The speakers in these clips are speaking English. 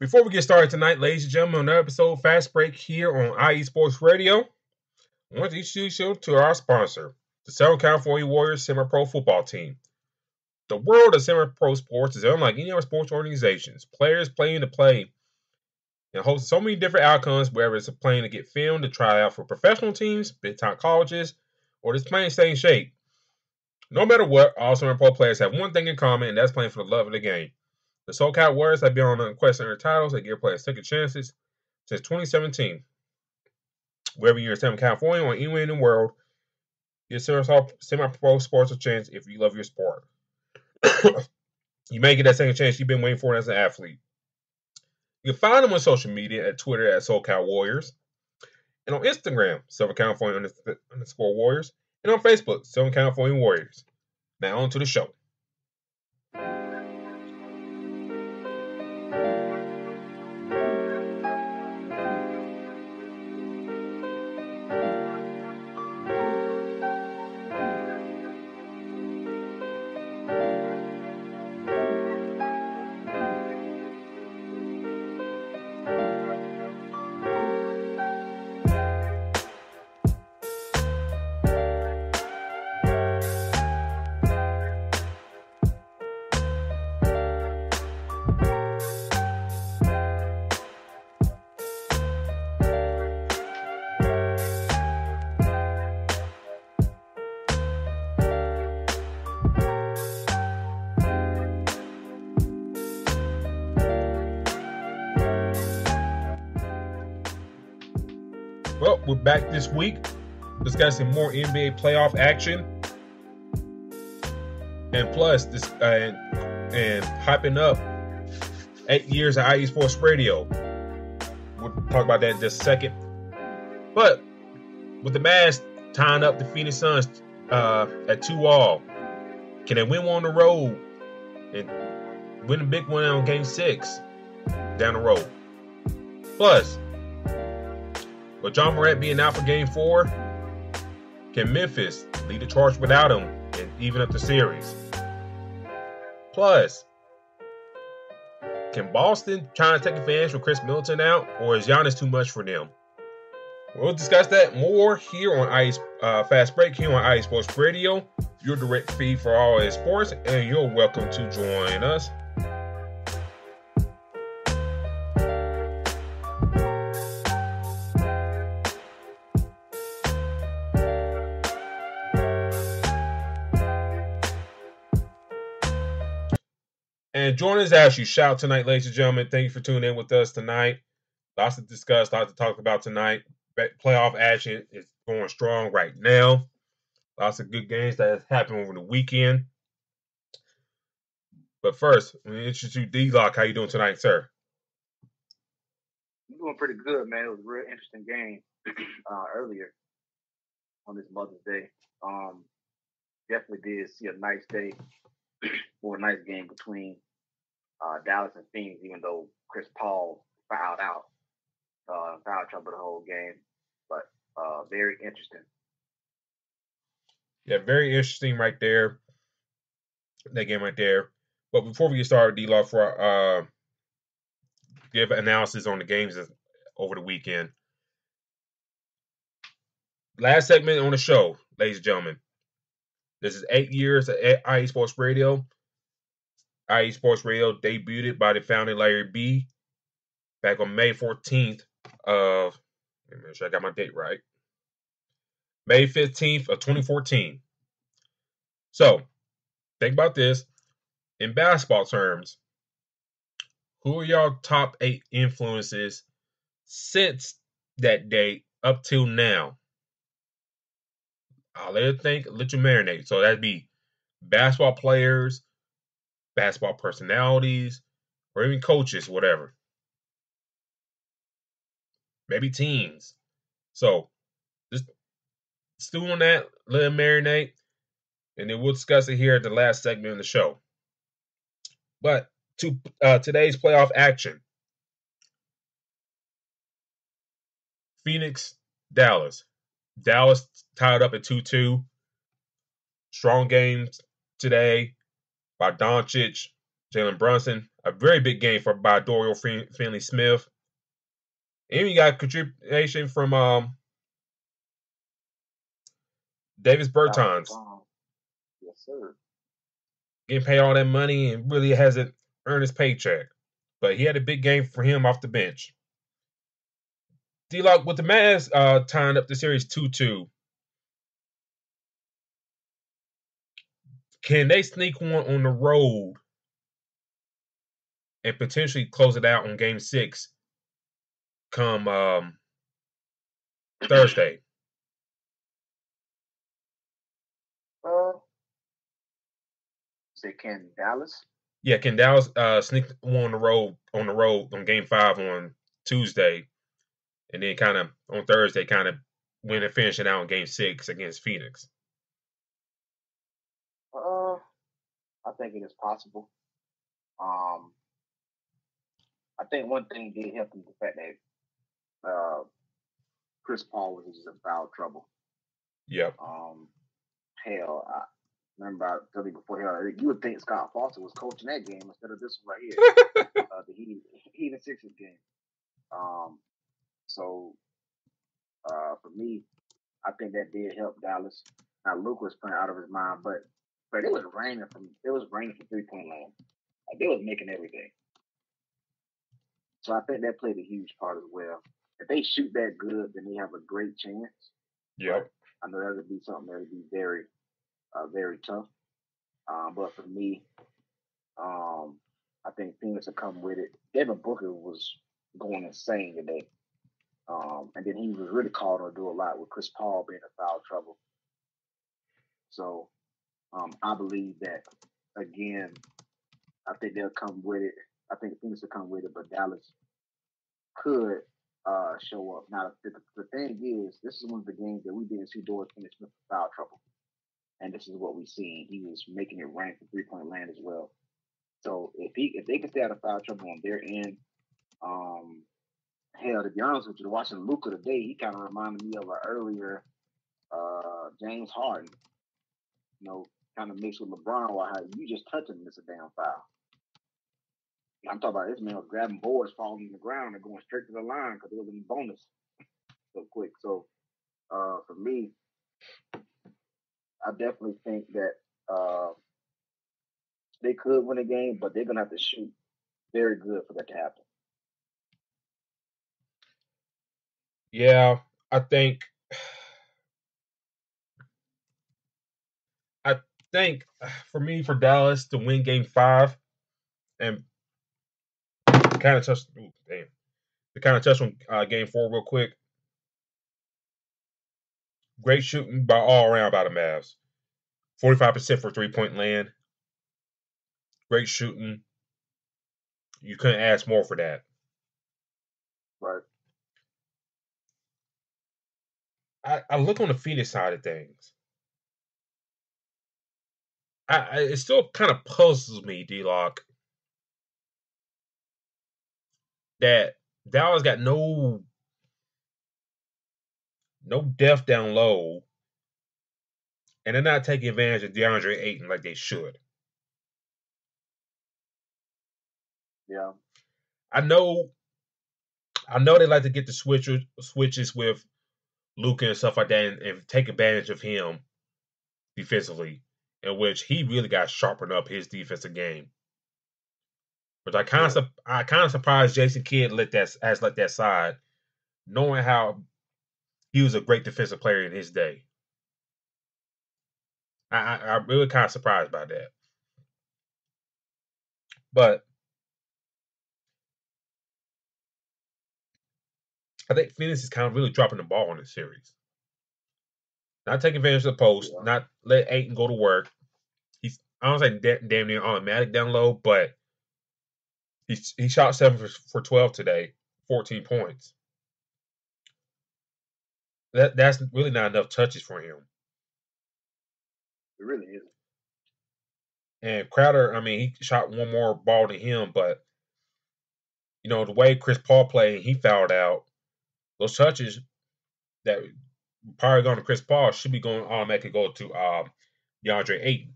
Before we get started tonight, ladies and gentlemen, on another episode Fast Break here on IE Sports Radio, I want to introduce you to our sponsor, the Southern California Warriors Semi-Pro Football Team. The world of semi-pro sports is unlike any other sports organizations. Players playing to play and host so many different outcomes, whether it's playing to get filmed, to try out for professional teams, big-time colleges, or just playing to stay in shape. No matter what, all semi-pro players have one thing in common, and that's playing for the love of the game. The SoCal Warriors have been on the quest for their titles. They give players second chances since 2017. Wherever you're in Southern California or anywhere in the world, give semi-pro sports a chance if you love your sport. You may get that second chance you've been waiting for as an athlete. You can find them on social media at Twitter at SoCal Warriors, and on Instagram, Southern California _ Warriors, and on Facebook, Southern California Warriors. Now on to the show. Well, we're back this week discussing more NBA playoff action, and plus this and hyping up 8 years of IE Sports Radio. We'll talk about that in just a second. But with the Mavs tying up the Phoenix Suns at 2-2, can they win one on the road and win a big one on Game 6 down the road? Plus, with Ja Morant being out for Game 4, can Memphis lead the charge without him and even up the series? Plus, can Boston try to take advantage with Chris Middleton out, or is Giannis too much for them? We'll discuss that more here on IE Fast Break here on IE Sports Radio, your direct feed for all IE sports, and you're welcome to join us. And join us as you shout tonight, ladies and gentlemen. Thank you for tuning in with us tonight. Lots to discuss, lots to talk about tonight. Playoff action is going strong right now. Lots of good games that have happened over the weekend. But first, let me introduce you, D-Lock. How you doing tonight, sir? I'm doing pretty good, man. It was a real interesting game earlier on this Mother's Day. Definitely did see a nice day or a nice game between Dallas and Phoenix, even though Chris Paul fouled out, foul trouble the whole game. But very interesting. Yeah, very interesting right there. That game right there. But before we get started, D-Law, for give analysis on the games over the weekend. Last segment on the show, ladies and gentlemen. This is 8 years of IE Sports Radio. IE Sports Radio debuted by the founder Larry B. back on May 14th of, let me make sure I got my date right, May 15th of 2014. So, think about this. In basketball terms, who are y'all top 8 influences since that date up till now? I'll let you marinate. So that'd be basketball players, basketball personalities, or even coaches, whatever. Maybe teams. So just stew on that, let it marinate, and then we'll discuss it here at the last segment of the show. But to today's playoff action. Phoenix, Dallas. Dallas tied up at 2-2. Strong games today by Doncic, Jalen Brunson. A very big game by Dorial Finley-Smith. And you got contribution from Davis Bertans. Yes, sir. Getting paid all that money and really hasn't earned his paycheck. But he had a big game for him off the bench. D-Lock, with the Mavs tying up the series 2-2, can they sneak one on the road and potentially close it out on Game 6 come Thursday? Say can Dallas? Yeah, can Dallas sneak one on the road on Game 5 on Tuesday, and then kind of on Thursday kind of win and finish it out in Game 6 against Phoenix? I think it is possible. I think one thing did help him, the fact that Chris Paul was just in foul trouble. Yep. Hell, I remember I told you before, you would think Scott Foster was coaching that game instead of this one right here, the Heat and Sixers game. So for me, I think that did help Dallas. Now Luke was playing out of his mind, but it was raining from 3-point land. Like, they was making everything. So I think that played a huge part as well. If they shoot that good, then they have a great chance. Yep. I know that would be something that would be very, very tough. But for me, I think Phoenix will come with it. Devin Booker was going insane today. And then he was really called on to do a lot with Chris Paul being in foul trouble. So I believe that, again, I think they'll come with it. I think Phoenix will come with it, but Dallas could show up. Now, the thing is, this is one of the games that we didn't see Dorial Finney-Smith in foul trouble. And this is what we've seen. He was making it rain from 3-point land as well. So if they can stay out of foul trouble on their end, hell, to be honest with you, watching Luka today, he kind of reminded me of an earlier James Harden. You know, kind of mixed with LeBron, while how you just touch him, it's a damn foul. I'm talking about this man was grabbing boards, falling on the ground, and going straight to the line because it was in bonus so quick. So for me, I definitely think that they could win a game, but they're gonna have to shoot very good for that to happen. Yeah, I think for me, for Dallas to win Game 5 and kind of touch on Game 4 real quick. Great shooting by all around by the Mavs. 45% for 3-point land. Great shooting. You couldn't ask more for that. Right. I look on the Phoenix side of things. It still kind of puzzles me, D-Lock, that Dallas got no depth down low, and they're not taking advantage of DeAndre Ayton like they should. Yeah. I know they like to get the switches with Luka and stuff like that and take advantage of him defensively, in which he really got sharpened up his defensive game. Which I kind of surprised Jason Kidd let that side, knowing how he was a great defensive player in his day. I'm really kind of surprised by that. But I think Phoenix is kind of really dropping the ball in this series. Not taking advantage of the post, not let Ayton go to work. I don't say damn near automatic down low, but he shot 7 for 12 today, 14 points. That's really not enough touches for him. It really isn't. And Crowder, I mean, he shot one more ball than him, but you know, the way Chris Paul played, he fouled out. Those touches that probably going to Chris Paul should be going automatically go to DeAndre Ayton.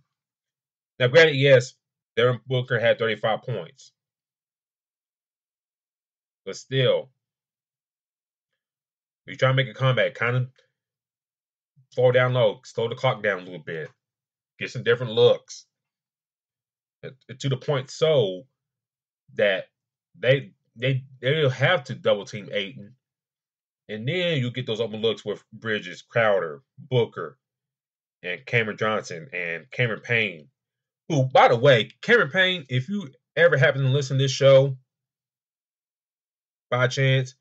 Now, granted, yes, Devin Booker had 35 points. But still, you try to make a comeback, kind of slow down low, slow the clock down a little bit, get some different looks. To the point so that they'll have to double team Ayton. And then you get those open looks with Bridges, Crowder, Booker, and Cameron Johnson, and Cameron Payne. Who, by the way, Cameron Payne, if you ever happen to listen to this show by chance,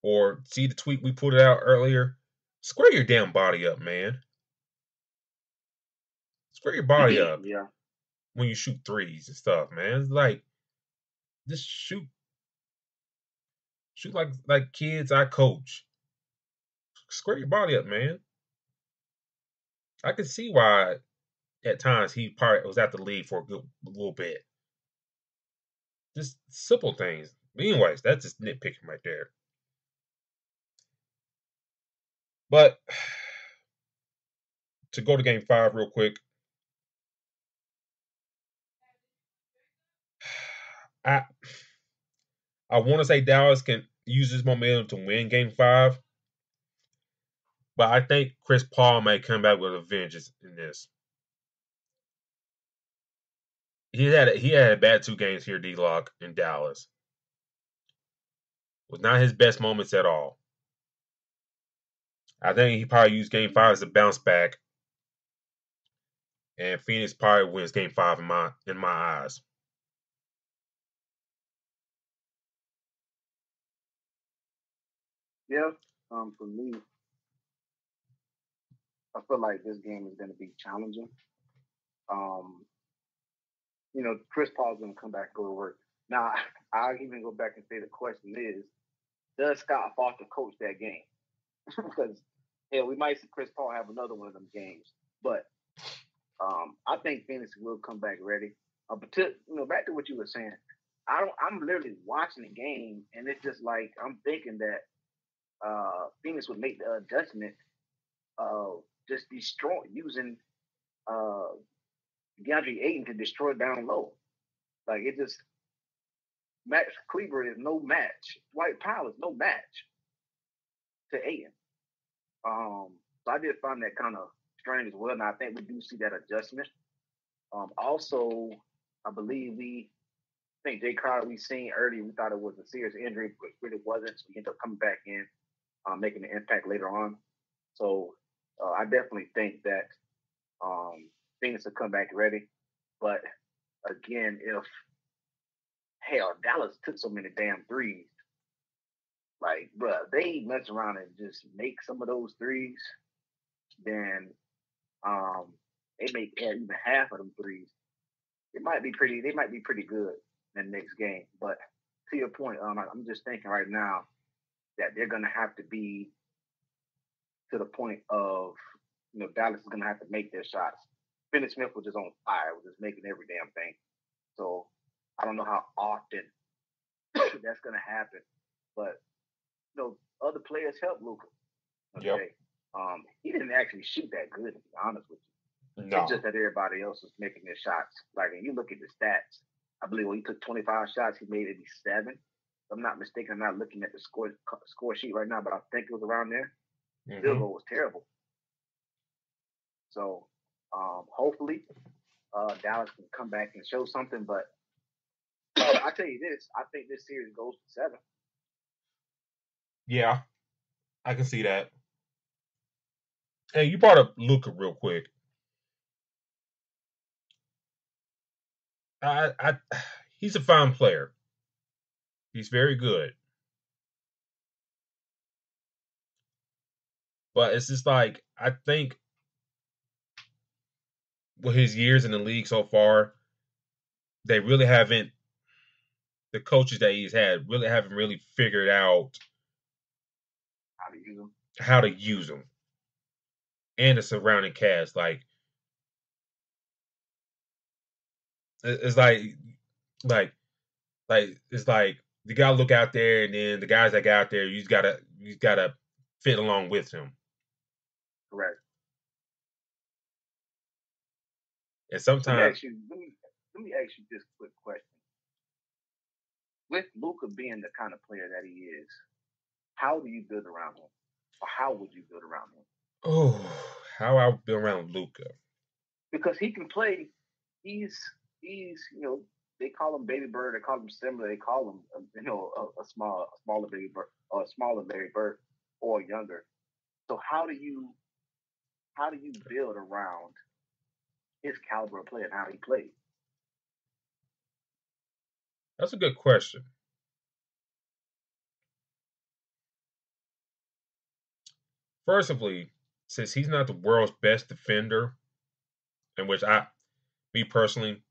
or see the tweet we put out earlier, square your damn body up, man. Square your body up when you shoot threes and stuff, man. It's like, just shoot like kids I coach. Square your body up, man. I can see why at times he probably was at the lead for a little bit. Just simple things. But anyways, that's just nitpicking right there. But to go to game 5 real quick, I want to say Dallas can use this momentum to win game 5. But I think Chris Paul may come back with a vengeance in this. He had a bad 2 games here, D-Lock, in Dallas. Was not his best moments at all. I think he probably used game 5 as a bounce back. And Phoenix probably wins game 5 in my eyes. Yeah, for me, I feel like this game is going to be challenging. Chris Paul's going to come back and go to work. Now, I'll even go back and say the question is, does Scott Foster coach that game? Because, we might see Chris Paul have another one of them games. But I think Phoenix will come back ready. But back to what you were saying, I'm literally watching the game, and it's just like I'm thinking that Phoenix would make the adjustment of just using DeAndre Ayton to destroy down low. Like, it just, Max Kleber is no match. Dwight Powell is no match to Ayton. So I did find that kind of strange as well, and I think we do see that adjustment. Also, I think Jay Crowder we seen earlier, we thought it was a serious injury, but it really wasn't. So he ended up coming back in, making an impact later on. So I definitely think that Phoenix will come back ready. But again, if Dallas took so many damn threes, like, bro, they mess around and just make some of those threes, then they make even half of them threes. They might be pretty good in the next game. But to your point, I'm just thinking right now that they're gonna have to be to the point of, Dallas is gonna have to make their shots. Finney Smith was just on fire, was just making every damn thing. So I don't know how often that's gonna happen, but other players help Luka. Okay. Yep. He didn't actually shoot that good, to be honest with you. No. It's just that everybody else was making their shots. Like, and you look at the stats, I believe when he took 25 shots, he made maybe 7. If I'm not mistaken, I'm not looking at the score sheet right now, but I think it was around there. Mm-hmm. Field goal was terrible. So hopefully Dallas can come back and show something. But I tell you this, I think this series goes to 7. Yeah, I can see that. Hey, you brought up Luka real quick. He's a fine player. He's very good. But it's just like, I think with his years in the league so far, they really haven't, the coaches that he's had really haven't really figured out how to use them. And the surrounding cast. Like, it's like it's like you gotta look out there, and then the guys that got out there, you gotta fit along with him. Correct. And sometimes let me ask you this quick question. With Luka being the kind of player that he is, how do you build around him? Or how would you build around him? Oh, how I build around Luka. Because he can play. He's they call him Baby Bird. They call him similar. They call him a smaller Baby Bird or a smaller Larry Bird or younger. So how do you build around his caliber of play and how he plays? That's a good question. First of all, since he's not the world's best defender, in which me personally,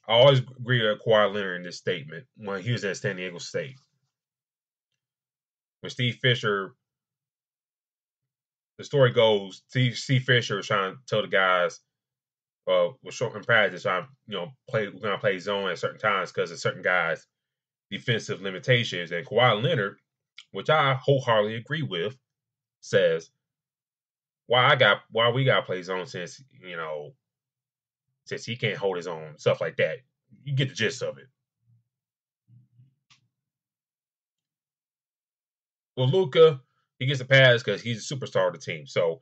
I always agree with Kawhi Leonard in this statement when he was at San Diego State. When Steve Fisher, the story goes, Steve Fisher was trying to tell the guys, was short in practice, trying we're gonna play zone at certain times because of certain guys' defensive limitations. And Kawhi Leonard, which I wholeheartedly agree with, says, why we gotta play zone since he can't hold his own, stuff like that. You get the gist of it. Well, Luka, he gets a pass because he's a superstar of the team. So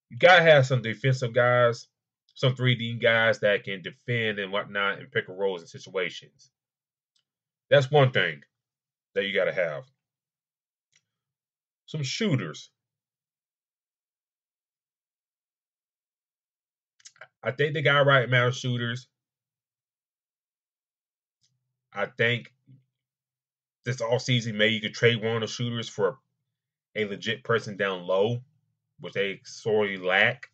you gotta have some defensive guys, some 3D guys that can defend and whatnot and pick a roles in situations. That's one thing that you gotta have. Some shooters. I think they got right amount of shooters. I think this offseason maybe you could trade one of the shooters for a legit person down low, which they sorely lack.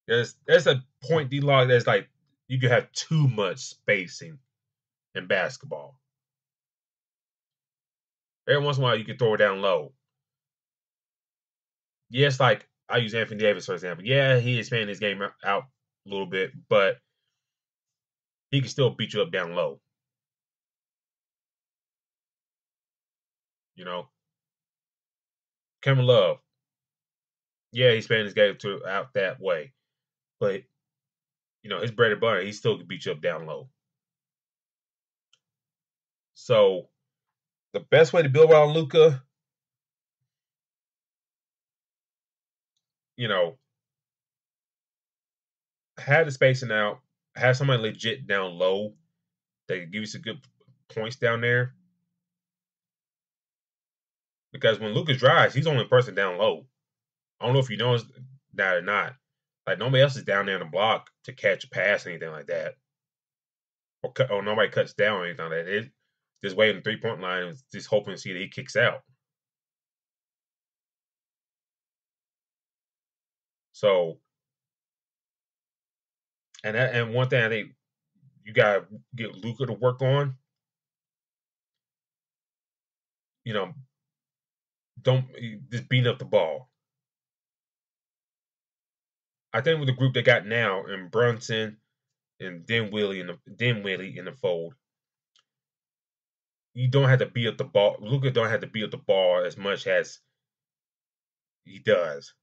There's a point D-Log that's like you could have too much spacing in basketball. Every once in a while you can throw it down low. Yes, like I use Anthony Davis for example. Yeah, he is expanding his game out a little bit, but he can still beat you up down low. Kevin Love. Yeah, he's expanding his game out that way, but his bread and butter, he still can beat you up down low. So the best way to build around Luka, have the spacing out, have somebody legit down low that can give you some good points down there. Because when Luka drives, he's the only person down low. I don't know if you noticed that or not. Like nobody else is down there in the block to catch a pass or anything like that, or nobody cuts down or anything like that. It's just waiting 3-point line and just hoping to see that he kicks out. So, and one thing I think you gotta get Luka to work on. Don't just beat up the ball. I think with the group they got now and Brunson and Dinwiddie in the fold, you don't have to beat up the ball. Luka don't have to beat up the ball as much as he does.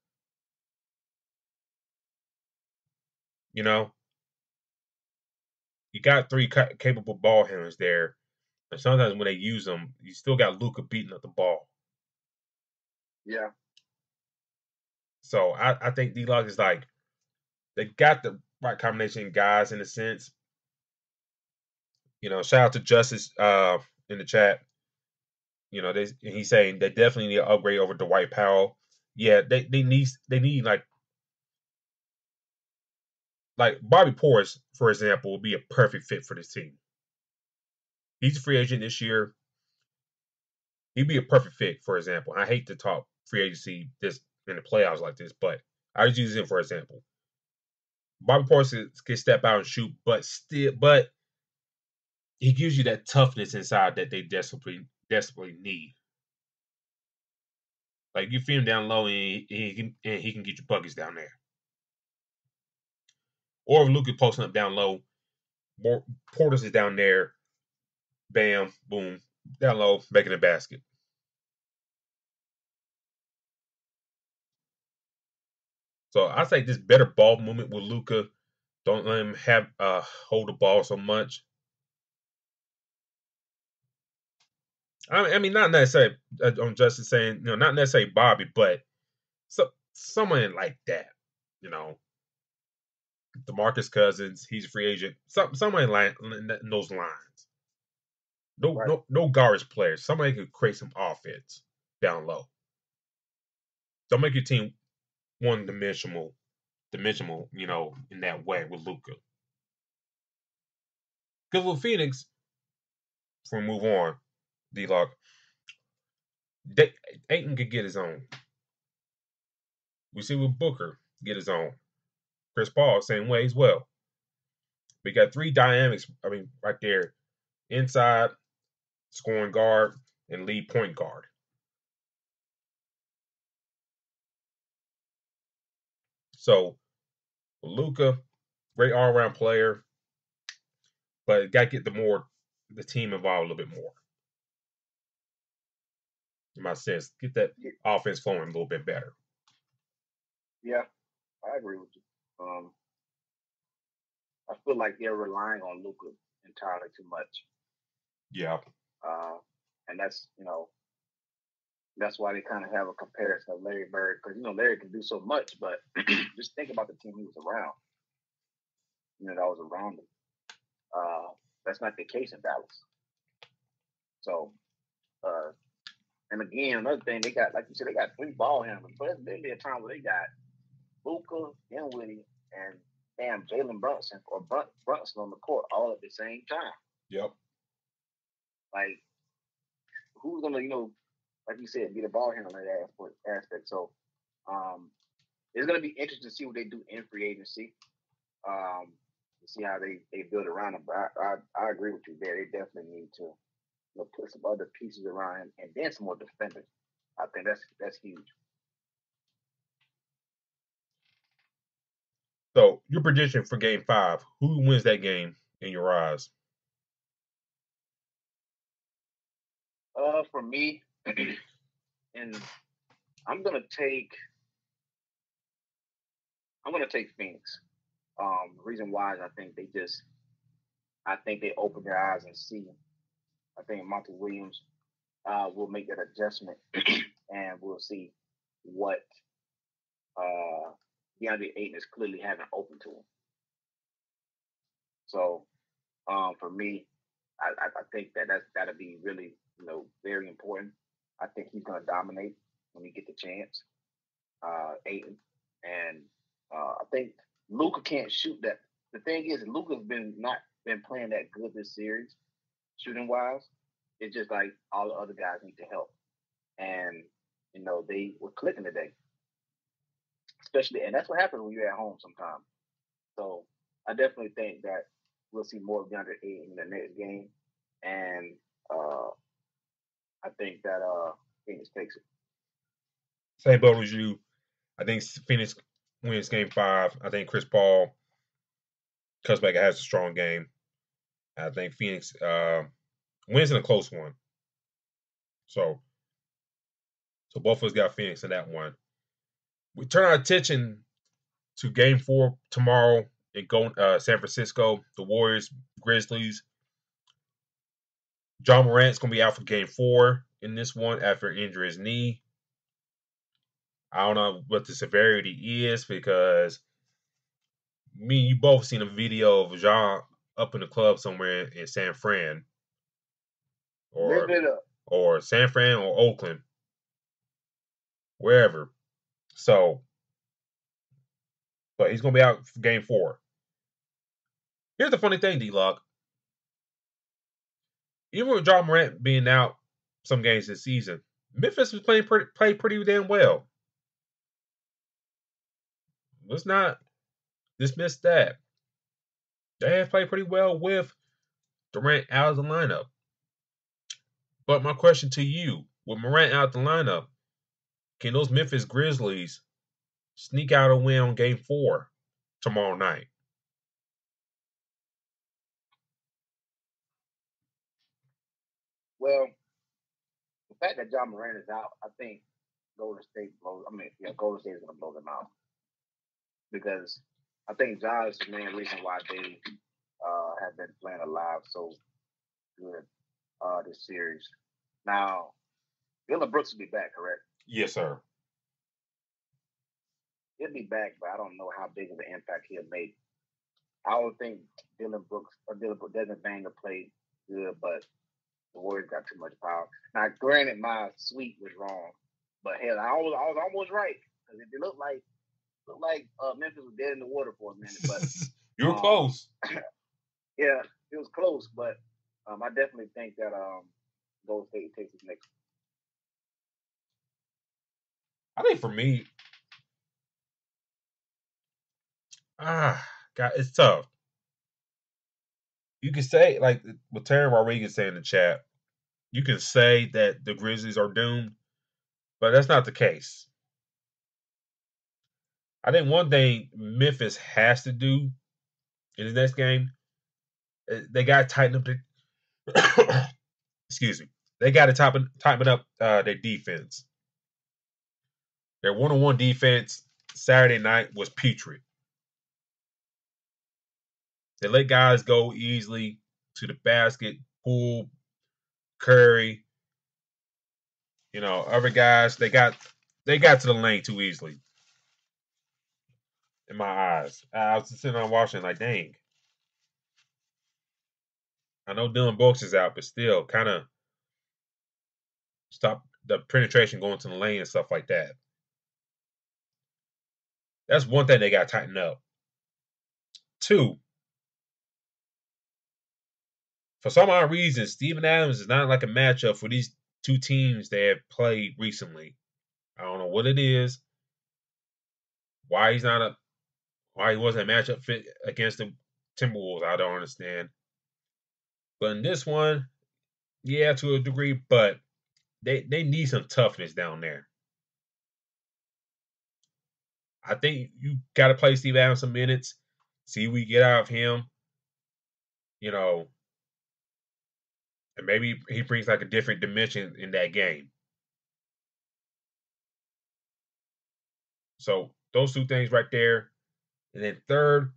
You got 3 capable ball handlers there, and sometimes when they use them, you still got Luka beating up the ball. Yeah. So I think D-Lock is like they got the right combination of guys in a sense. Shout out to Justice in the chat. He's saying they definitely need to upgrade over Dwight Powell. Yeah, they need like Bobby Portis, for example, would be a perfect fit for this team. He's a free agent this year. He'd be a perfect fit, for example. I hate to talk free agency this in the playoffs like this, but I just use him for example. Bobby Portis can step out and shoot, but he gives you that toughness inside that they desperately need. Like you feed him down low and he can get you buckets down there. Or if Luka posting up down low, Portis is down there, bam, boom, down low, making a basket. So I say this better ball movement with Luka Don't let him have hold the ball so much. I mean, not necessarily. I'm just saying, not necessarily Bobby, but someone like that. You know, DeMarcus Cousins, he's a free agent. Someone like in those lines. Right. No garbage players. Somebody could create some offense down low. Don't make your team one dimensional, in that way with Luka. Because with Phoenix, before we move on, D-Lock, Ayton could get his own. We see with Booker get his own. Chris Paul, same way as well. We got three dynamics, right there. Inside, scoring guard, and lead point guard. So, Luka, great all-around player, but got to get the team involved a little bit more. In my sense, get that offense flowing a little bit better. Yeah, I agree with you. I feel like they're relying on Luka entirely too much. Yeah. And that's why they kind of have a comparison of Larry Bird, because Larry can do so much, but just think about the team he was around. That was around him. That's not the case in Dallas. So, and again, another thing, they got, like you said, they got three ball handlers, but there'll be a time where they got Luka, Dinwiddie, and Jalen Brunson or Brunson on the court all at the same time. Yep. Like, who's gonna, like you said, be the ball handler in that aspect? So, it's gonna be interesting to see what they do in free agency. To see how they build around him. But I agree with you there. They definitely need to put some other pieces around him and then some more defenders. I think that's huge. So, your prediction for Game 5, who wins that game in your eyes? For me, and I'm gonna take Phoenix. The reason why is I think they open their eyes and see. I think Monty Williams will make that adjustment, and we'll see what DeAndre Ayton is clearly having open to him. So, for me, I think that'll be really very important. I think he's going to dominate when he get the chance, Ayton, and I think Luka can't shoot that. The thing is, Luka's not been playing that good this series, shooting wise. It's just like all the other guys need to help, and they were clicking today, especially, and that's what happens when you're at home sometimes. So I definitely think that we'll see more of DeAndre Ayton in the next game, and I think that Phoenix takes it. Same boat as you. I think Phoenix wins Game 5. I think Chris Paul comes back and has a strong game. I think Phoenix wins in a close one. So both of us got Phoenix in that one. We turn our attention to Game 4 tomorrow in San Francisco. The Warriors, Grizzlies. Ja Morant's going to be out for Game 4 in this one after injuring his knee. I don't know what the severity is because me and you both seen a video of Ja up in the club somewhere in San Fran. Or San Fran or Oakland. Wherever. So, but he's going to be out for Game 4. Here's the funny thing, D-Lock. Even with Ja Morant being out some games this season, Memphis was played pretty damn well. Let's not dismiss that. They have played pretty well with Durant out of the lineup. But my question to you, with Morant out of the lineup, can those Memphis Grizzlies sneak out a win on Game 4 tomorrow night? Well, the fact that Ja Morant is out, I think Golden State is going to blow them out because I think Ja is the main reason why they have been playing alive so good this series. Now, Dylan Brooks will be back, correct? Yes, sir. He'll be back, but I don't know how big of an impact he'll make. I don't think Dylan Brooks Desmond Banger played good, but the Warriors got too much power. Now, granted, my sweep was wrong, but hell, I was almost right because it looked like Memphis was dead in the water for a minute. But you were close. Yeah, it was close, but I definitely think that Golden State takes it next. I think for me, God, it's tough. You can say, like what Terry Rodriguez said in the chat, you can say that the Grizzlies are doomed, but that's not the case. I think one thing Memphis has to do in the next game, they got to tighten up their excuse me. They got to tighten up their defense. Their one-on-one defense Saturday night was putrid. They let guys go easily to the basket, Poole, Curry, other guys. They got to the lane too easily. In my eyes, I was sitting on watching like, dang. I know Dylan Brooks is out, but still, kind of stop the penetration going to the lane and stuff like that. That's one thing they got to tighten up. Two, for some odd reason, Steven Adams is not like a matchup for these two teams that have played recently. I don't know what it is. Why he wasn't a matchup fit against the Timberwolves, I don't understand. But in this one, yeah, to a degree, but they need some toughness down there. I think you got to play Steve Adams some minutes, see what we get out of him, and maybe he brings like a different dimension in that game. So those two things right there. And then third,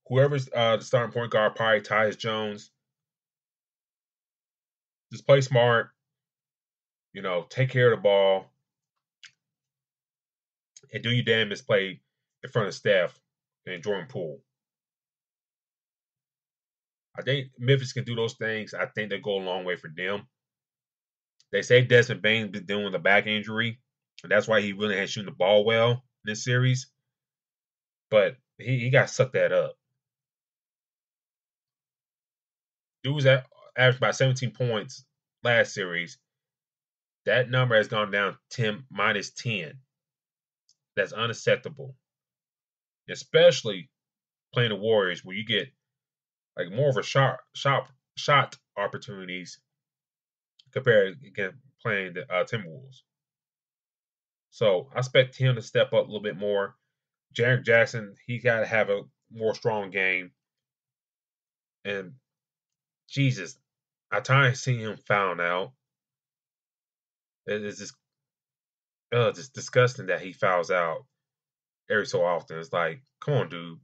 whoever's the starting point guard, probably Tyus Jones. Just play smart, take care of the ball, and do your damnedest play in front of Steph and Jordan Poole. I think Memphis can do those things. I think they go a long way for them. They say Desmond Bane's been dealing with a back injury, and that's why he really ain't shooting the ball well in this series. But he got to suck that up. Dude was averaged about 17 points last series. That number has gone down minus 10. That's unacceptable. Especially playing the Warriors where you get like more of a shot opportunities compared to playing the Timberwolves. So I expect him to step up a little bit more. Jaren Jackson, he got to have a more strong game. And Jesus, I tired of seeing him foul out. It's just disgusting that he fouls out every so often. It's like, come on, dude,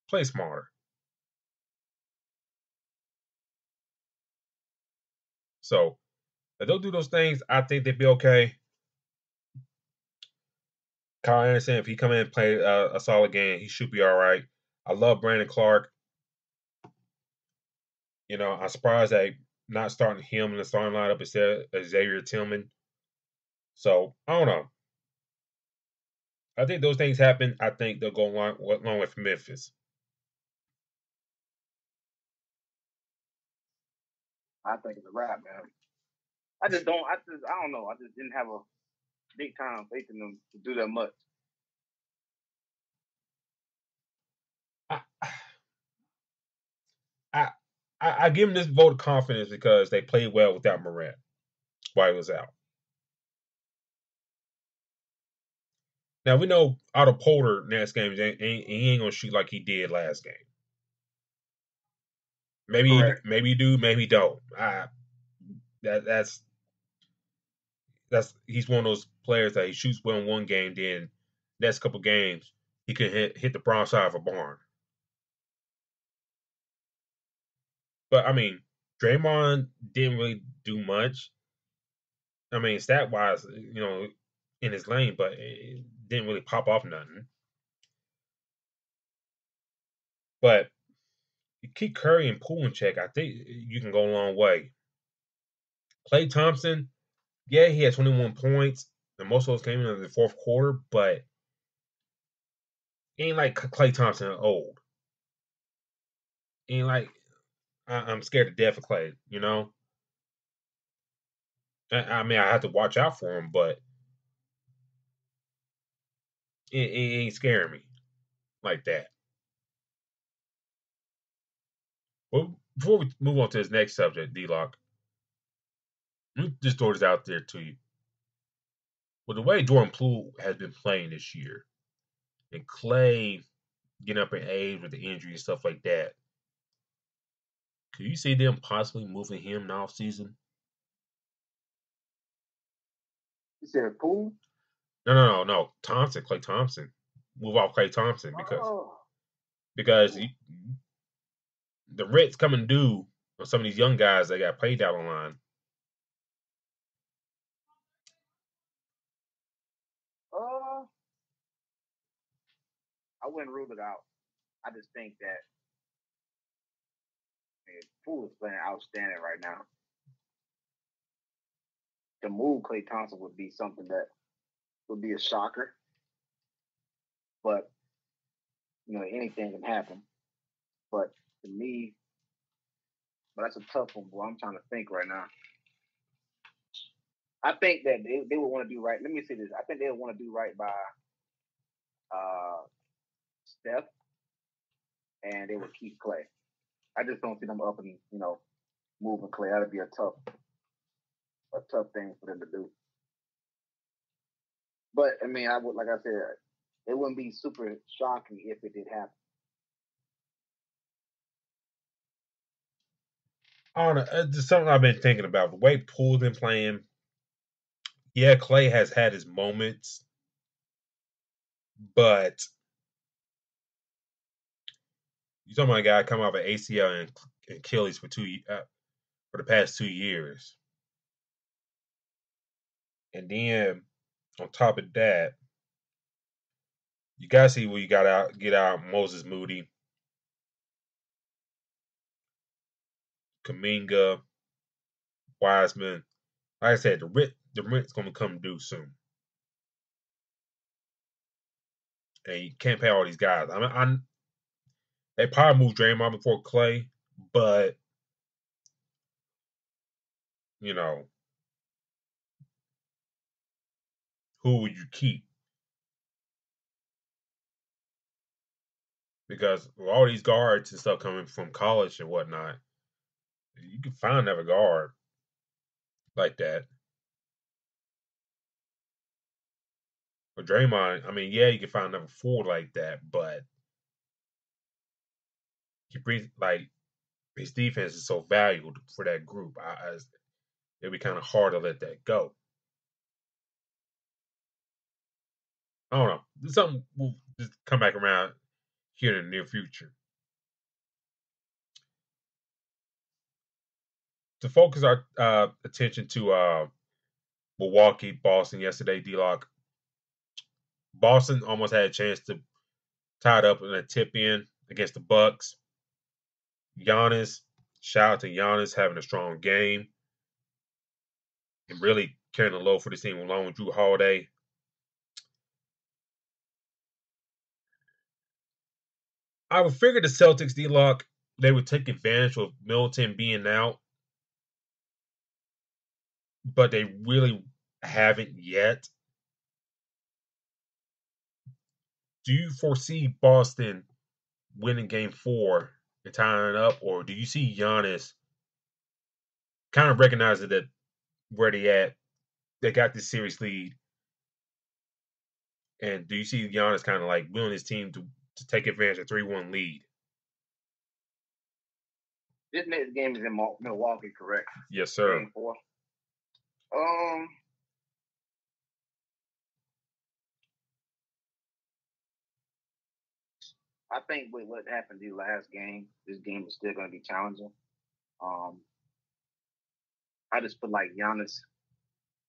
play smarter. So if they'll do those things, I think they'd be okay. Kyle Anderson, if he come in and play a solid game, he should be all right. I love Brandon Clark. I'm surprised that not starting him in the starting lineup instead of Xavier Tillman. So I don't know. I think those things happen. I think they'll go long with Memphis. I think it's a wrap, man. I don't know. I just didn't have a big time faith in them to do that much. I give them this vote of confidence because they played well without Morant while he was out. Now we know Otto Porter next game he ain't gonna shoot like he did last game. Maybe you do, maybe you don't. That's he's one of those players that he shoots well in one game, then next couple games, he could hit the brown side of a barn. But I mean, Draymond didn't really do much. I mean, stat wise, in his lane, but it didn't really pop off nothing. But you keep Curry and Poole in check, I think you can go a long way. Klay Thompson, yeah, he had 21 points, and most of those came in the fourth quarter, but ain't like Klay Thompson old. Ain't like I'm scared to death of Klay, I mean, I have to watch out for him, but it ain't scaring me like that. Well, before we move on to this next subject, D-Lock, let me just throw this out there to you. With the way Jordan Poole has been playing this year, and Klay getting up in age with the injury and stuff like that, could you see them possibly moving him in off season? You said Poole? No. Klay Thompson. Move off Klay Thompson because the rent's coming due on some of these young guys that got paid down the line. I wouldn't rule it out. I just think that Poole is playing outstanding right now. To move Klay Thompson would be something that would be a shocker. But, anything can happen. But to me, that's a tough one, boy. I'm trying to think right now. I think that they would want to do right. Let me say this. I think they would want to do right by Steph, and they would keep Klay. I just don't see them up and, moving Klay. That'd be a tough thing for them to do. But I mean, like I said, it wouldn't be super shocking if it did happen. I don't know. It's just something I've been thinking about. The way Poole's been playing, yeah, Klay has had his moments, but you're talking about a guy coming off an ACL and Achilles for the past 2 years, and then on top of that, you gotta see what you get out Moses Moody, Kuminga, Wiseman. Like I said, the rent's gonna come due soon, and you can't pay all these guys. I mean, they probably moved Draymond before Klay, but who would you keep? Because with all these guards and stuff coming from college and whatnot, you can find another guard like that. But Draymond, I mean, yeah, you can find another forward like that, but he brings like his defense is so valuable for that group. It'd be kind of hard to let that go. I don't know. Something will just come back around here in the near future. To focus our attention to Milwaukee, Boston yesterday, D-Lock. Boston almost had a chance to tie it up in a tip-in against the Bucks. Giannis, shout out to Giannis having a strong game and really carrying the load for this team along with Drew Holiday. I would figure the Celtics, D-Lock, they would take advantage of Middleton being out, but they really haven't yet. Do you foresee Boston winning game 4 and tying it up, or do you see Giannis kind of recognizing that where they got this series lead, and do you see Giannis kind of like willing his team to take advantage of 3-1 lead? This next game is in Milwaukee, correct? Yes, sir. Game 4. I think with what happened the last game, this game is still going to be challenging. I just feel like Giannis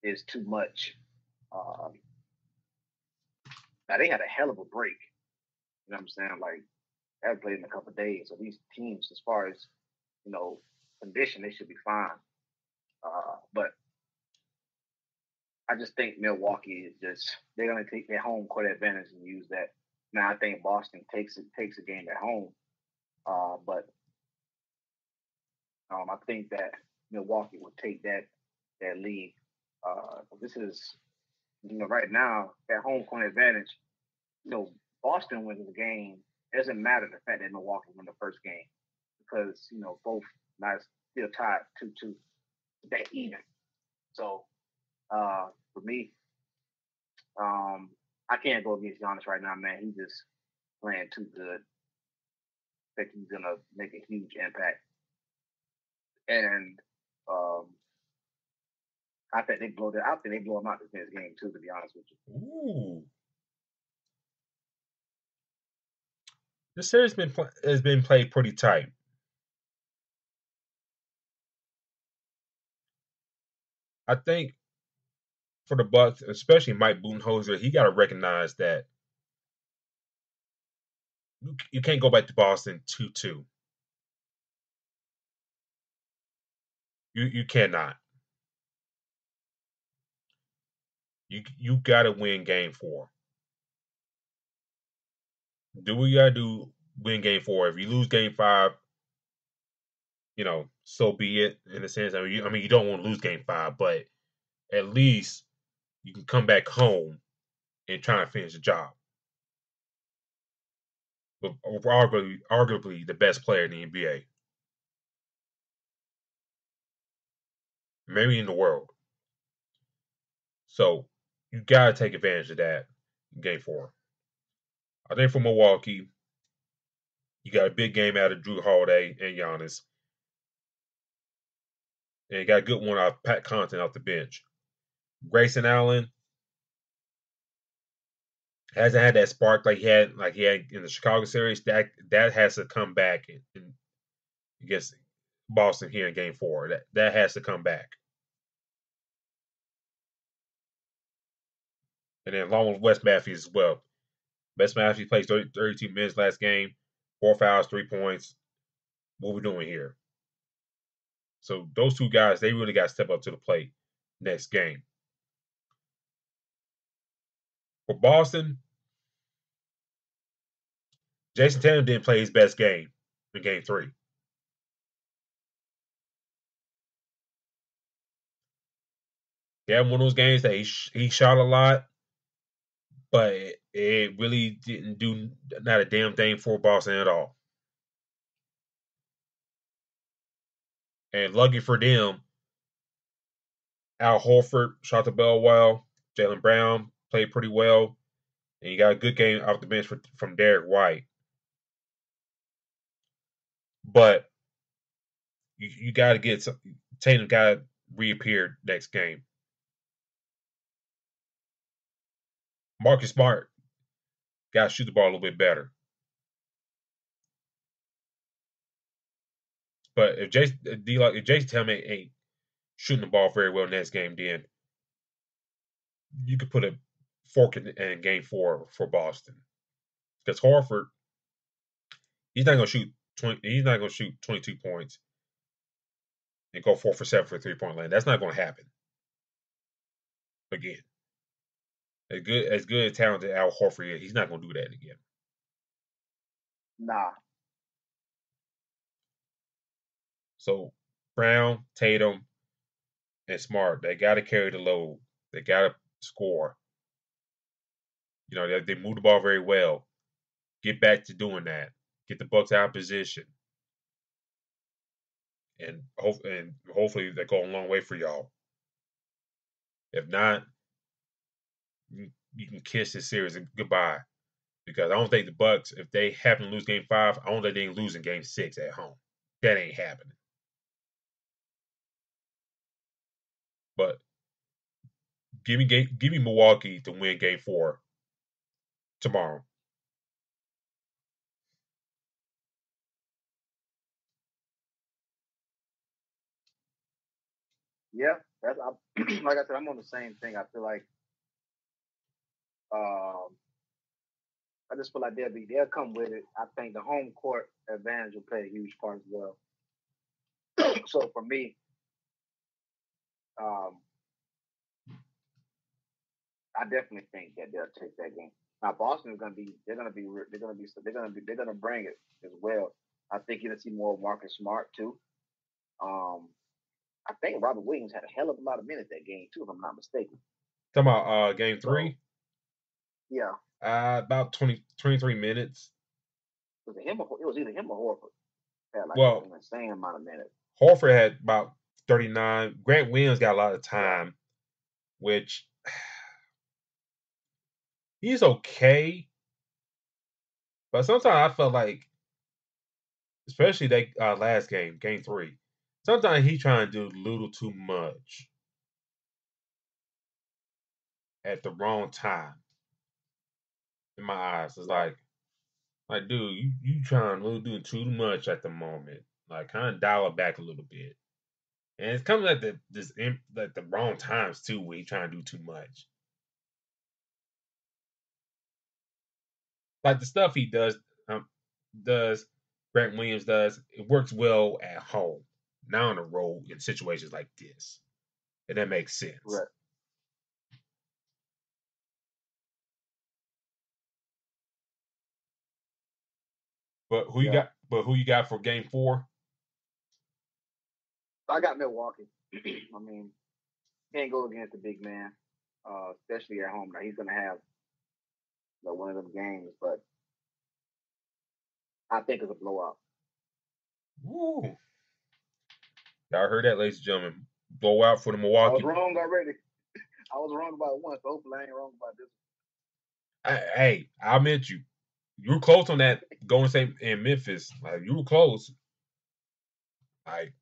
is too much. Now they had a hell of a break. You know what I'm saying? Like they haven't played in a couple of days. So these teams, as far as condition, they should be fine. But I just think Milwaukee is they're gonna take their home court advantage and use that. Now I think Boston takes a game at home. But I think that Milwaukee will take that lead. This is right now that home court advantage. Boston wins the game. It doesn't matter the fact that Milwaukee won the first game because both now still tied 2-2. They're even. So for me, I can't go against Giannis right now, man. He's just playing too good. I think he's gonna make a huge impact. And I think they blow him out this next game too, to be honest with you. Ooh. This series has been played pretty tight. I think for the Bucks, especially Mike Budenholzer, he got to recognize that you can't go back to Boston 2-2. You cannot. You got to win Game 4. Do what you got to do. Win Game 4. If you lose Game 5, so be it. In a sense, you don't want to lose Game 5, but at least you can come back home and try to finish the job. But arguably the best player in the NBA, maybe in the world. So you gotta take advantage of that in Game 4. I think for Milwaukee, you got a big game out of Drew Holiday and Giannis. And you got a good one out of Pat Connaughton off the bench. Grayson Allen hasn't had that spark like he had in the Chicago series. That has to come back against Boston here in Game 4. That has to come back. And then along with Wes Matthews as well. Wes Matthews plays 32 minutes last game, 4 fouls, 3 points. What we doing here? So those two guys, they really got to step up to the plate next game. For Boston, Jason Tatum didn't play his best game in Game 3. He had one of those games that he shot a lot, but it really didn't do not a damn thing for Boston at all. And lucky for them, Al Horford shot the ball well. Jaylen Brown played pretty well. And you got a good game off the bench from Derek White. But you got to get Tatum got to reappear next game. Marcus Smart got to shoot the ball a little bit better. But if Jason Tatum ain't shooting the ball very well next game, then you could put a fork in Game 4 for Boston. Because Horford, he's not going to shoot 22 points and go 4 for 7 for 3-point land. That's not going to happen. Again, as good as talented Al Horford is, he's not going to do that again. Nah. So Brown, Tatum, and Smart, they got to carry the load. They got to score. They move the ball very well. Get back to doing that. Get the Bucks out of position. And hopefully they go a long way for y'all. If not, you can kiss this series goodbye. Because I don't think the Bucks, if they happen to lose Game 5, I don't think they can lose in Game 6 at home. That ain't happening. But give me Milwaukee to win Game 4 tomorrow. Yeah, that's like I said, I'm on the same thing. I feel like I just feel like they'll come with it. I think the home court advantage will play a huge part as well. So for me, I definitely think that they'll take that game. Now Boston is they're gonna bring it as well. I think you're gonna see more Marcus Smart too. I think Robert Williams had a hell of a lot of minutes that game too, if I'm not mistaken. Talking about game 3? So, yeah. About 23 minutes. It was either him or Horford. Had like an insane amount of minutes. Horford had about 39. Grant Williams got a lot of time, which he's okay. But sometimes I felt like, especially that last game 3, sometimes he's trying to do a little too much at the wrong time. In my eyes, it's like, dude, you trying to do too much at the moment. Like, kind of dial it back a little bit. And it's coming at the wrong times too, when he's trying to do too much. Like the stuff he does Grant Williams does, it works well at home. Not on the road in situations like this. And that makes sense. Right. But who you got for game 4? I got Milwaukee. I mean, can't go against the big man, especially at home. Now he's gonna have one of them games, but I think it's a blowout. Woo. Y'all heard that, ladies and gentlemen. Blowout for the Milwaukee. I was wrong already. I was wrong about one, so hopefully I ain't wrong about this. Hey, I meant you. You were close on that Golden State and Memphis. Like, you were close. Like,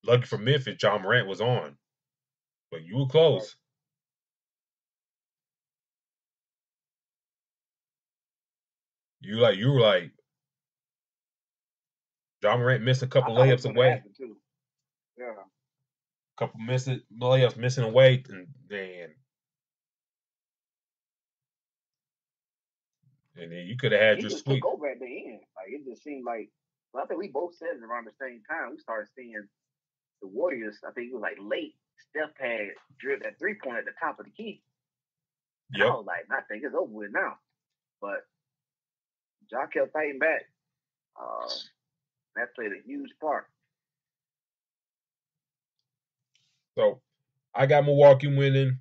lucky for Memphis, Ja Morant was on. But you were close. Right. You were like Ja Morant missed a couple layups away. Yeah. A couple layups missing away, and then you could have had your sweep. He just took over at the end. Like, it just seemed like, I think we both said it around the same time. We started seeing the Warriors. I think it was like late. Steph had drilled that 3-point at the top of the key. Yep. I was like, I think it's over with now. But Ja kept fighting back. That played a huge part. So I got Milwaukee winning.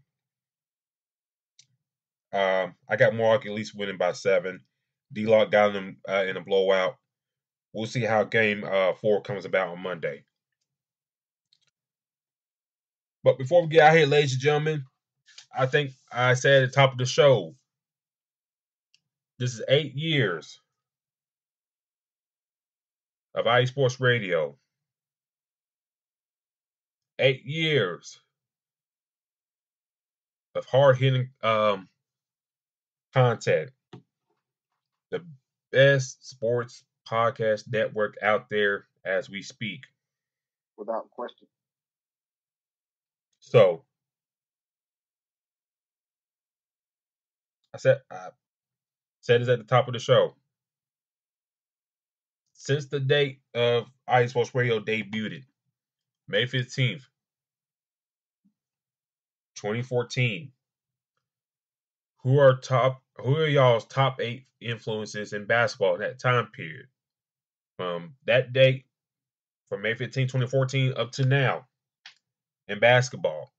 I got Milwaukee at least winning by 7. D-Lock got them in a blowout. We'll see how game 4 comes about on Monday. But before we get out here, ladies and gentlemen, I think I said at the top of the show, this is 8 years of IE Sports Radio. 8 years of hard-hitting content. The best sports podcast network out there as we speak. Without question. So, I said this at the top of the show. Since the date of IE Sports Radio debuted, May 15th, 2014, who are y'all's top 8 influences in basketball in that time period? From that date, from May 15, 2014 up to now in basketball.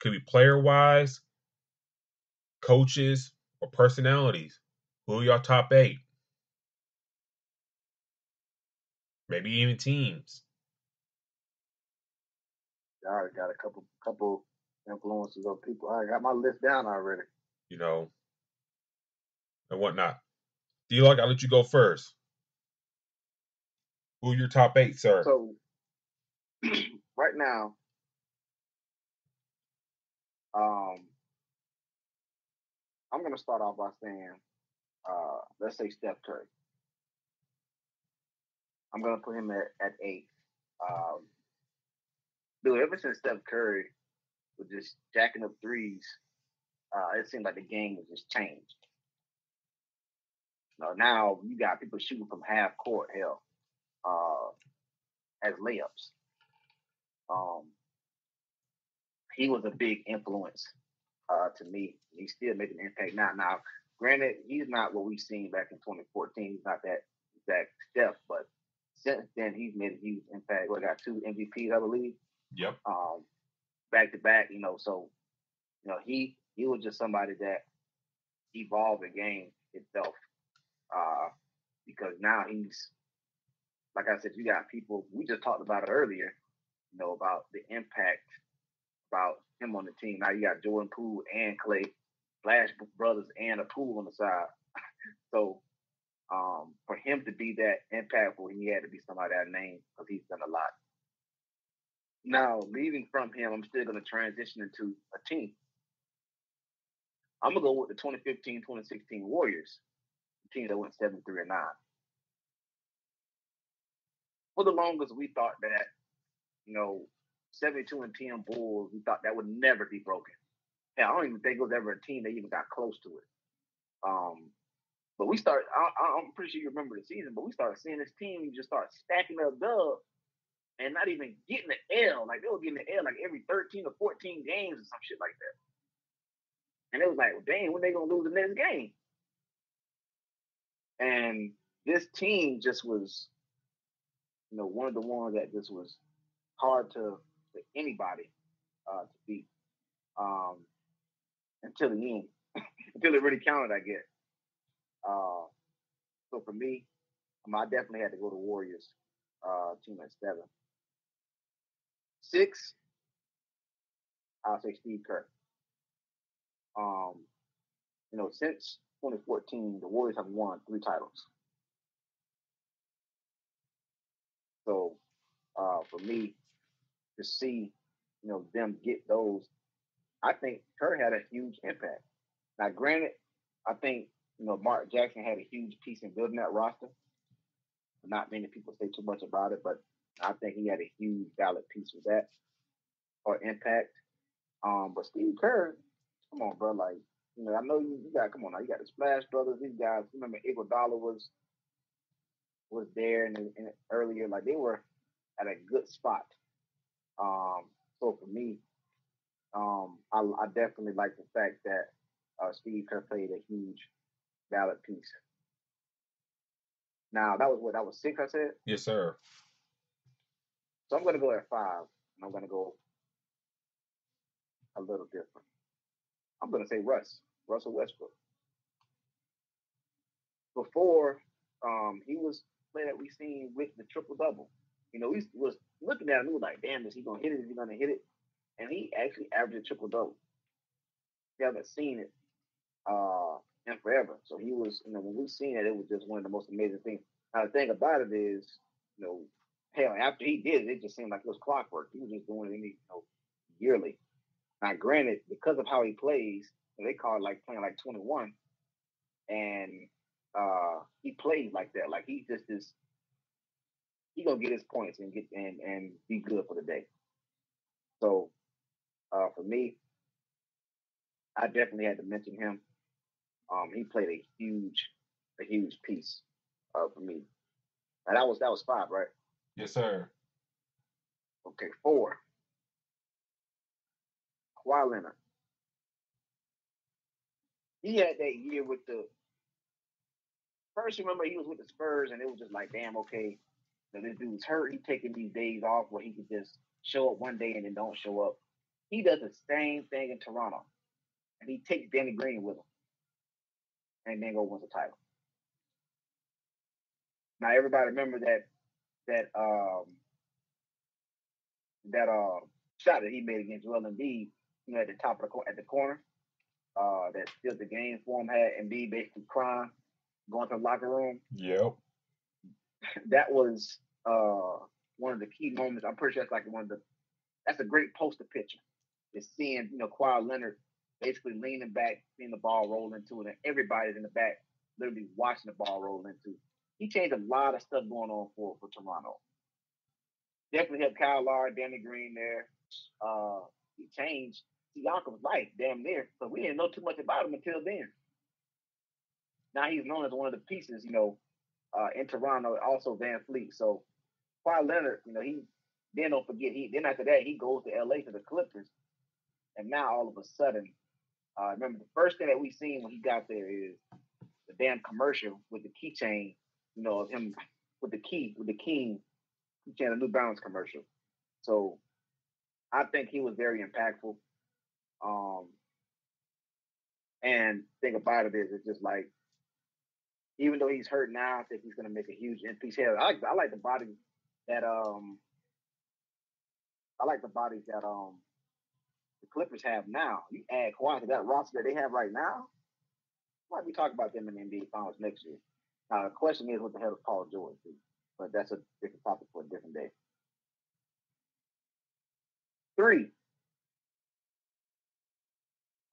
Could be player-wise, coaches, or personalities. Who are y'all top 8? Maybe even teams. I already got a couple influences of people. I got my list down already. And whatnot. D-Lock, I'll let you go first. Who are your top 8, sir? So, right now, I'm going to start off by saying, let's say Steph Curry. I'm going to put him at 8. Dude, ever since Steph Curry was just jacking up threes, it seemed like the game was just changed. Now you got people shooting from half court, hell, as layups. He was a big influence to me. He's still making an impact now. Now, granted, he's not what we've seen back in 2014. He's not that exact Steph, but since then he's made a huge impact. We got 2 MVPs, I believe. Yep. Back to back, so he was just somebody that evolved the game itself. Because now he's, like I said, you got people, we just talked about it earlier, about the impact about him on the team. Now you got Jordan Poole and Clay, Flash brothers and a Poole on the side. So for him to be that impactful, he had to be somebody I named because he's done a lot. Now, leaving from him, I'm still going to transition into a team. I'm going to go with the 2015-2016 Warriors, the team that went 7-3-9. For the longest, we thought that, 72-10 Bulls, we thought that would never be broken. Hell, I don't even think it was ever a team that even got close to it. But we started, I'm pretty sure you remember the season, but we started seeing this team just start stacking up dubs and not even getting the L. Like, they were getting the L like every 13 or 14 games or some shit like that. And it was like, well, dang, when they going to lose the next game? And this team just was, one of the ones that just was hard for anybody to beat until the end, until it really counted, I guess. So for me, I definitely had to go to Warriors team at 7. 6, I'll say Steve Kerr. Since 2014, the Warriors have won 3 titles. So for me to see, them get those, I think Kerr had a huge impact. Now, granted, I think, Mark Jackson had a huge piece in building that roster. Not many people say too much about it, but I think he had a huge valid piece with that or impact. But Steve Kerr, come on, bro. Like, I know you got, come on now, you got the Splash Brothers, these guys. Remember Iguodala was there and earlier, like they were at a good spot. So for me, I definitely like the fact that Steve Kerr played a huge valid piece. Now that was 6, I said? Yes, sir. So I'm gonna go at 5, and I'm gonna go a little different. I'm gonna say Russell Westbrook. Before he was playing that we seen with the triple double. We was looking at him, we were like, damn, is he gonna hit it? Is he gonna hit it? And he actually averaged a triple double. We haven't seen it in forever. So he was, when we seen it, it was just one of the most amazing things. Now the thing about it is, hell, after he did it, it just seemed like it was clockwork. He was just doing it, yearly. Now, granted, because of how he plays, they call it like playing like 21, and he plays like that. Like he just is. He gonna get his points and get and be good for the day. So, for me, I definitely had to mention him. He played a huge piece for me. And that was 5, right? Yes, sir. Okay, 4. Kawhi Leonard. He had that year with the. First, remember he was with the Spurs, and it was just like, damn, okay, this dude's hurt. He's taking these days off where he could just show up one day and then don't show up. He does the same thing in Toronto, and he takes Danny Green with him, and then go wins the title. Now everybody remember that shot that he made against Joel Embiid, at the top of at the corner, that sealed the game for him. Had Embiid basically crying, going to the locker room. Yep. That was one of the key moments. I'm pretty sure that's like that's a great poster picture. Is seeing, Kawhi Leonard basically leaning back, seeing the ball roll into it, and everybody's in the back literally watching the ball roll into. He changed a lot of stuff going on for Toronto. Definitely helped Kyle Lowry, Danny Green there. He changed Siakam's life damn near, but we didn't know too much about him until then. Now he's known as one of the pieces, in Toronto, also Van Fleet. So Kawhi Leonard, he then don't forget then after that he goes to LA to the Clippers. And now all of a sudden, remember the first thing that we seen when he got there is the damn commercial with the keychain, of him with the king keychain, the New Balance commercial. So I think he was very impactful. And thing about it is, it's just like, even though he's hurt now, I think he's going to make a huge impact. I like the bodies that the Clippers have now. You add Kawhi to that roster that they have right now, might be talking about them in the NBA Finals next year. Now the question is, what the hell is Paul George do? But that's a different topic for a different day. 3.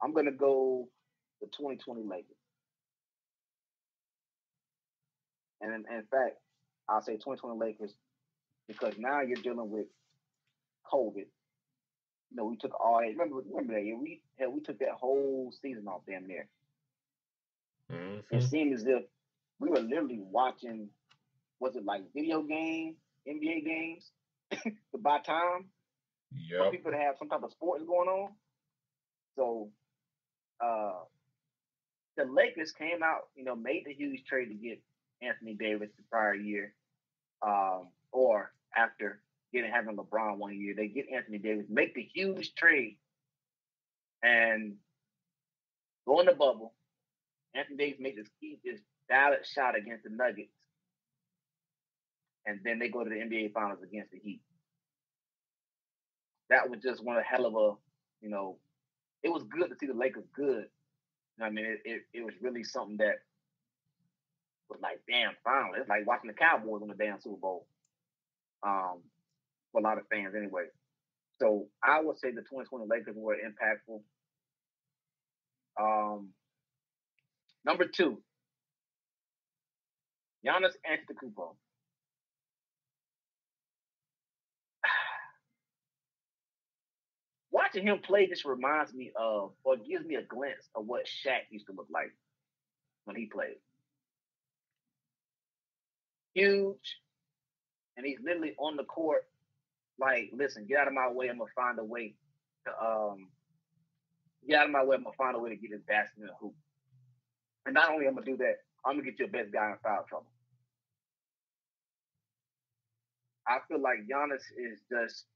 I'm going to go the 2020 Lakers. And in fact, I'll say 2020 Lakers because now you're dealing with COVID. We took remember that year we took that whole season off damn near. Mm-hmm. It seemed as if we were literally watching, was it like video game, NBA games to buy time for people to have some type of sports going on. So the Lakers came out, made the huge trade to get Anthony Davis the prior year, or after having LeBron 1 year. They get Anthony Davis, make the huge trade, and go in the bubble. Anthony Davis made this ballot shot against the Nuggets, and then they go to the NBA Finals against the Heat. That was just one hell of a, it was good to see the Lakers good. I mean, it was really something that was like, damn, finally. It's like watching the Cowboys win the damn Super Bowl. For a lot of fans anyway. So I would say the 2020 Lakers were impactful. Number 2, Giannis Antetokounmpo. Watching him play just reminds me of, or gives me a glimpse of what Shaq used to look like when he played. Huge, and he's literally on the court like, listen, get out of my way. I'm gonna find a way to get out of my way. I'm gonna find a way to get his basket in the hoop. And not only I'm gonna do that, I'm gonna get your best guy in foul trouble. I feel like Giannis is just,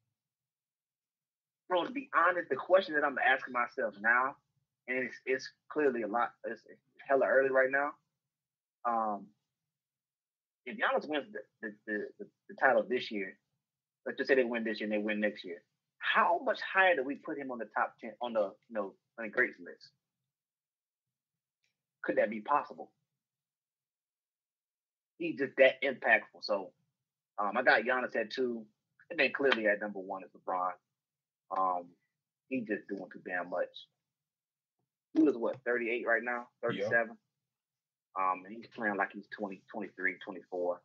bro. To be honest, the question that I'm asking myself now, and it's clearly it's hella early right now. If Giannis wins the title this year, let's just say they win this year and they win next year, how much higher do we put him on the top 10 on the on the greats list? Could that be possible? He's just that impactful. So I got Giannis at 2, and then clearly at number 1 is LeBron. He's just doing too damn much. He was 38 right now, 37. Yep. And he's playing like he's 20, 23, 24.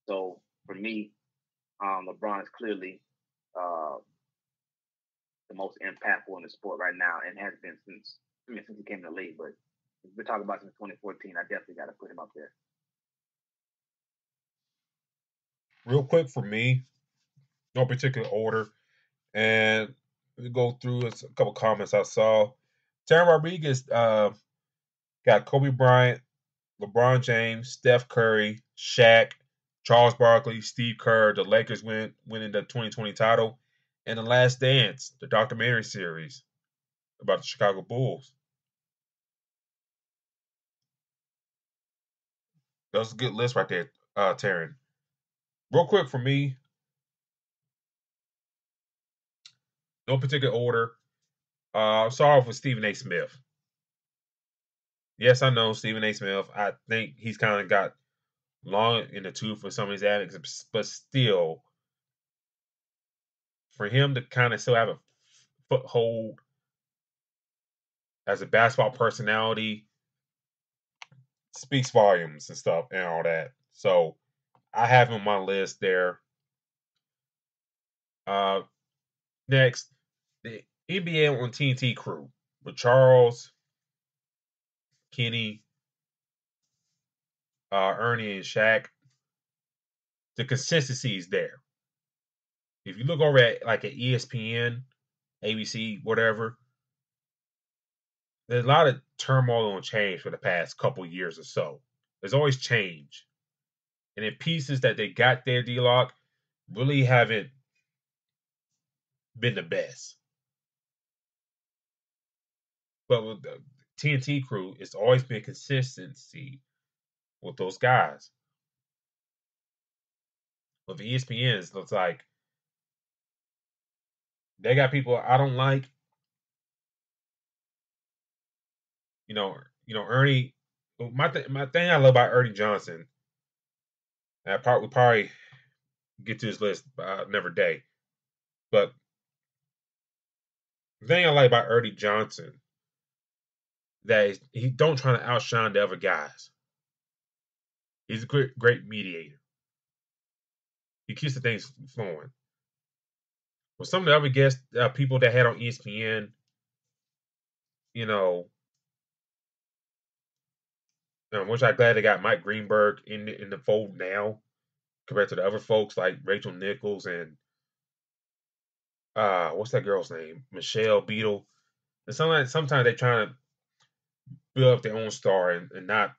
So for me, LeBron is clearly the most impactful in the sport right now, and has been since he came in the league. But if we're talking about since 2014, I definitely got to put him up there. Real quick for me, no particular order, and we go through a couple comments I saw. Terry Rodriguez got Kobe Bryant, LeBron James, Steph Curry, Shaq, Charles Barkley, Steve Kerr. The Lakers winning the 2020 title, and The Last Dance, the documentary series about the Chicago Bulls. That was a good list right there, Taryn. Real quick for me, no particular order. I'll start off with Stephen A. Smith. Yes, I know Stephen A. Smith. I think he's kind of got long in the tooth for some of his antics, but still, for him to kind of still have a foothold as a basketball personality speaks volumes and stuff and all that. So I have him on my list there. Next, the NBA on TNT crew with Charles, Kenny, Ernie, and Shaq. The consistency is there. If you look over at like at ESPN, ABC, whatever, there's a lot of turmoil and change for the past couple years or so. There's always change. And the pieces that they got there, D-Lock, really haven't been the best. But with the TNT crew, it's always been consistency with those guys. With the ESPN, it looks like they got people I don't like. Ernie. My thing I love about Ernie Johnson. We probably get to his list another day. But the thing I like about Ernie Johnson that he don't try to outshine the other guys. He's a great mediator. He keeps the things flowing. With some of the other guests, people that had on ESPN, which I'm glad they got Mike Greenberg in the fold now, compared to the other folks like Rachel Nichols and what's that girl's name? Michelle Beadle. And sometimes they trying to build up their own star and not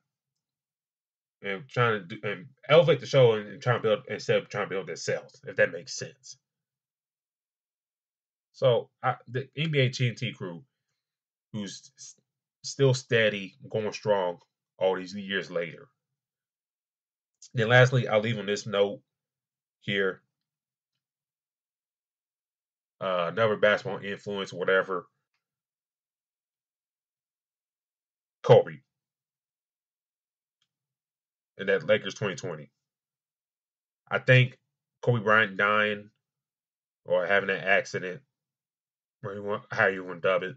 and trying to and elevate the show and trying to build instead of trying to build themselves, if that makes sense. So the NBA TNT crew, who's still steady, going strong all these years later. Then lastly, I'll leave on this note here. Another basketball influence, whatever. Kobe. And that Lakers 2020. I think Kobe Bryant dying or having that accident, or how you want to dub it,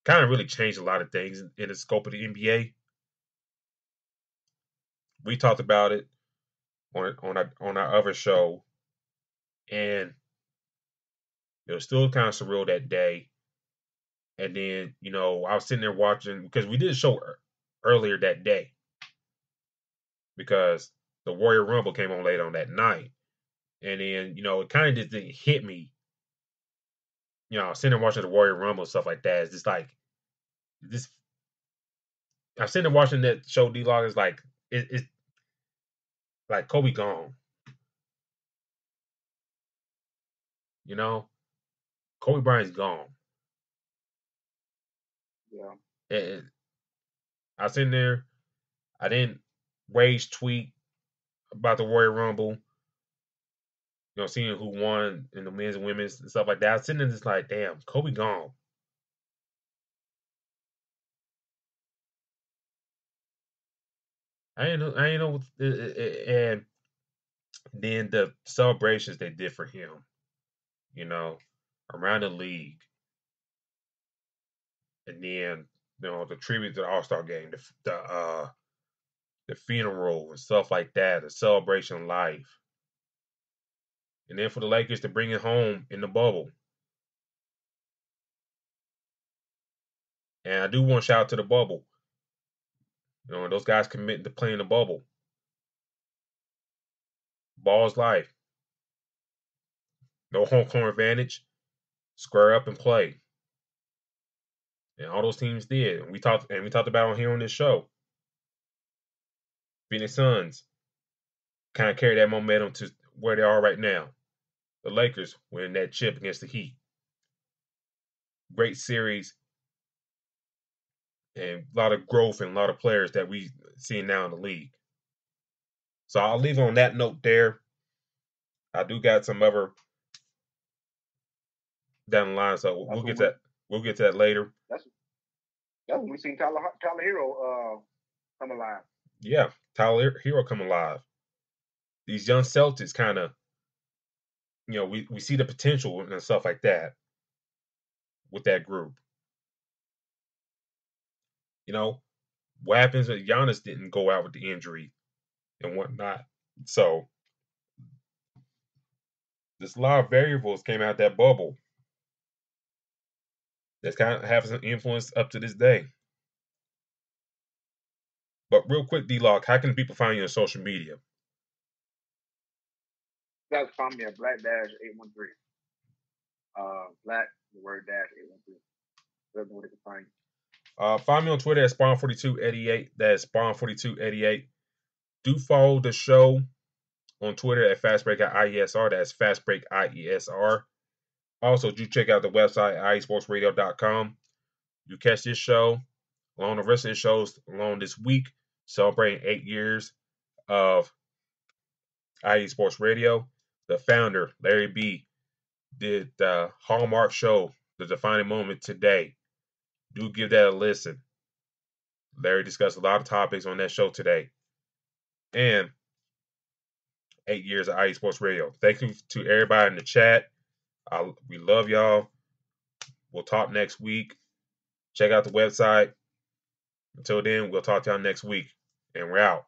kind of really changed a lot of things in the scope of the NBA. We talked about it on our other show, and it was still kind of surreal that day. And then I was sitting there watching because we did a show earlier that day because the Warrior Rumble came on late on that night, and then it kind of just didn't hit me. I was sitting there watching the Warrior Rumble and stuff like that. It's just like this. I'm sitting there watching that show. D-Log is like it's like Kobe gone. Kobe Bryant's gone. Yeah. And I was sitting there. I didn't rage tweet about the Warrior Rumble. Seeing who won in the men's and women's and stuff like that. I was sitting there just like, damn, Kobe gone. I ain't know, and then the celebrations they did for him, around the league, and then the tribute to the All-Star game, the funeral and stuff like that, the celebration of life, and then for the Lakers to bring it home in the bubble. And I do want to shout out to the bubble. Those guys committing to playing the bubble. Ball's life. No home court advantage. Square up and play. And all those teams did. And we talked about it here on this show. Phoenix Suns kind of carry that momentum to where they are right now. The Lakers winning that chip against the Heat. Great series. And a lot of growth and a lot of players that we see now in the league. So I'll leave it on that note there. I do got some other down the line, so we'll get to that later. That's when we seen Tyler Hero come alive. Yeah, Tyler Hero come alive. These young Celtics kind of, we see the potential and stuff like that with that group. What happens if Giannis didn't go out with the injury and whatnot? So There's a lot of variables came out that bubble that's kind of having some influence up to this day. But real quick, D-Lock, how can people find you on social media? You guys find me at Black-813. Black, the word dash 813. Doesn't know what they can find you. Find me on Twitter at Spawn4288. That's Spawn4288. Do follow the show on Twitter at FastBreak@IESR. That's FastBreak@IESR. Also, do check out the website, IESportsRadio.com. You catch this show along the rest of the shows along this week, celebrating 8 years of IE Sports Radio. The founder, Larry B., did the Hallmark show, The Defining Moment, today. Do give that a listen. Larry discussed a lot of topics on that show today. And 8 years of IE Sports Radio. Thank you to everybody in the chat. We love y'all. We'll talk next week. Check out the website. Until then, we'll talk to y'all next week. And we're out.